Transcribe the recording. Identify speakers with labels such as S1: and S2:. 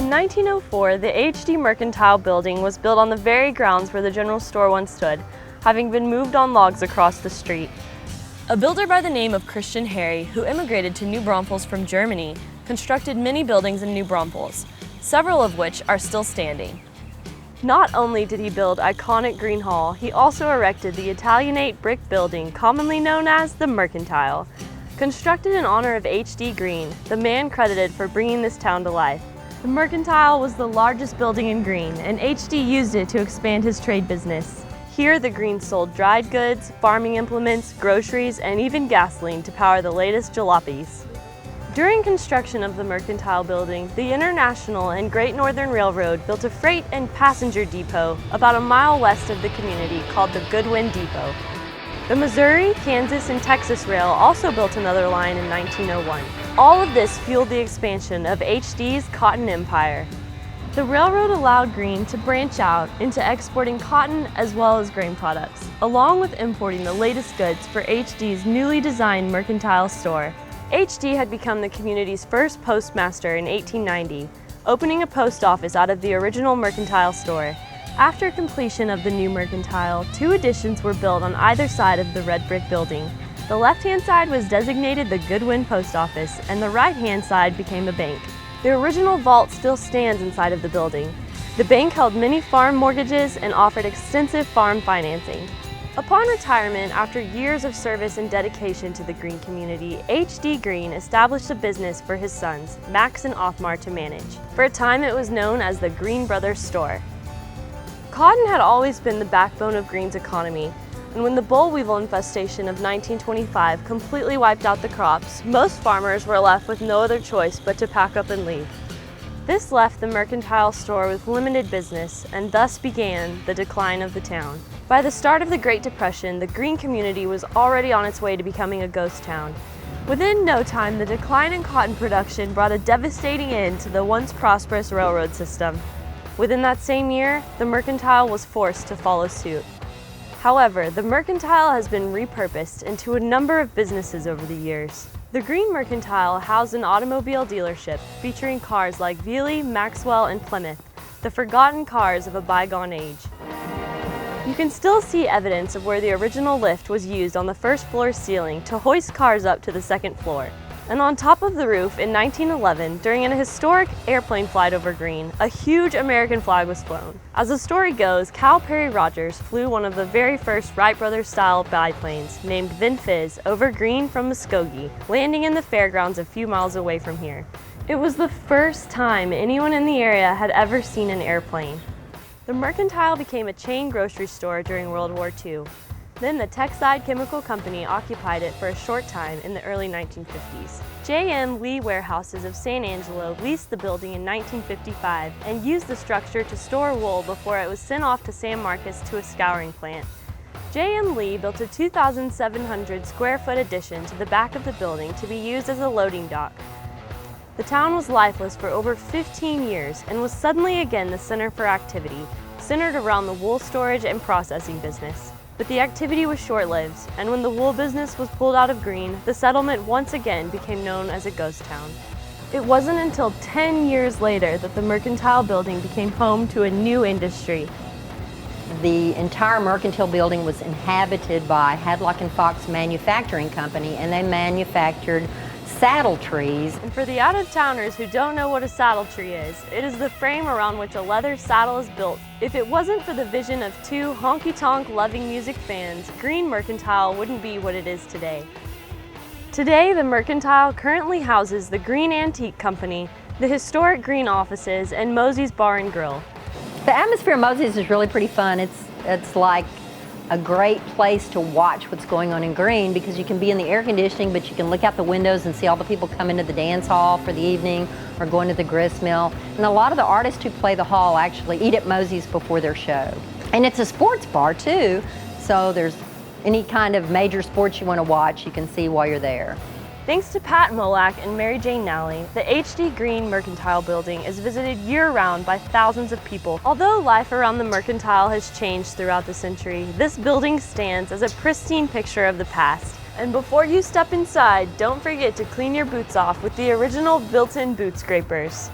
S1: In 1904, the H.D Mercantile building was built on the very grounds where the general store once stood, having been moved on logs across the street. A builder by the name of Christian Harry, who immigrated to New Braunfels from Germany, constructed many buildings in New Braunfels, several of which are still standing. Not only did he build iconic Green Hall, he also erected the Italianate brick building commonly known as the Mercantile. Constructed in honor of H.D Gruene, the man credited for bringing this town to life. The Mercantile was the largest building in Gruene, and H.D used it to expand his trade business. Here, the Gruenes sold dried goods, farming implements, groceries, and even gasoline to power the latest jalopies. During construction of the Mercantile building, the International and Great Northern Railroad built a freight and passenger depot about a mile west of the community called the Goodwin Depot. The Missouri, Kansas, and Texas Rail also built another line in 1901. All of this fueled the expansion of H.D.'s cotton empire. The railroad allowed Gruene to branch out into exporting cotton as well as grain products, along with importing the latest goods for H.D.'s newly designed mercantile store. H.D. had become the community's first postmaster in 1890, opening a post office out of the original mercantile store. After completion of the new mercantile, 2 additions were built on either side of the red brick building. The left-hand side was designated the Goodwin Post Office, and the right-hand side became a bank. The original vault still stands inside of the building. The bank held many farm mortgages and offered extensive farm financing. Upon retirement, after years of service and dedication to the Gruene community, H.D Gruene established a business for his sons, Max and Othmar, to manage. For a time, it was known as the Gruene Brothers Store. Cotton had always been the backbone of Gruene's economy, and when the boll weevil infestation of 1925 completely wiped out the crops, most farmers were left with no other choice but to pack up and leave. This left the mercantile store with limited business, and thus began the decline of the town. By the start of the Great Depression, the Gruene community was already on its way to becoming a ghost town. Within no time, the decline in cotton production brought a devastating end to the once prosperous railroad system. Within that same year, the mercantile was forced to follow suit. However, the mercantile has been repurposed into a number of businesses over the years. The Gruene Mercantile housed an automobile dealership featuring cars like Veely, Maxwell, and Plymouth, the forgotten cars of a bygone age. You can still see evidence of where the original lift was used on the first floor ceiling to hoist cars up to the second floor. And on top of the roof in 1911, during an historic airplane flight over Gruene, a huge American flag was flown. As the story goes, Cal Perry Rogers flew one of the very first Wright Brothers style biplanes, named Vin Fizz, over Gruene from Muskogee, landing in the fairgrounds a few miles away from here. It was the first time anyone in the area had ever seen an airplane. The Mercantile became a chain grocery store during World War II. Then the Texide Chemical Company occupied it for a short time in the early 1950s. J.M. Lee Warehouses of San Angelo leased the building in 1955 and used the structure to store wool before it was sent off to San Marcos to a scouring plant. J.M. Lee built a 2,700 square foot addition to the back of the building to be used as a loading dock. The town was lifeless for over 15 years and was suddenly again the center for activity, centered around the wool storage and processing business. But the activity was short-lived, and when the wool business was pulled out of Gruene, the settlement once again became known as a ghost town. It wasn't until 10 years later that the Mercantile building became home to a new industry.
S2: The entire Mercantile building was inhabited by Hadlock & Fox Manufacturing Company, and they manufactured saddle trees.
S1: And for the out-of-towners who don't know what a saddle tree is, it is the frame around which a leather saddle is built. If it wasn't for the vision of 2 honky-tonk loving music fans, Gruene Mercantile wouldn't be what it is today. Today, the Mercantile currently houses the Gruene Antique Company, the historic Gruene offices, and Mosey's Bar and Grill.
S2: The atmosphere of Mosey's is really pretty fun. It's like a great place to watch what's going on in Gruene because you can be in the air conditioning, but you can look out the windows and see all the people come into the dance hall for the evening or going to the grist mill. And a lot of the artists who play the hall actually eat at Mosey's before their show. And it's a sports bar too, so there's any kind of major sports you want to watch, you can see while you're there.
S1: Thanks to Pat Molak and Mary Jane Nally, the H.D Gruene Mercantile building is visited year-round by thousands of people. Although life around the Mercantile has changed throughout the century, this building stands as a pristine picture of the past. And before you step inside, don't forget to clean your boots off with the original built-in boot scrapers.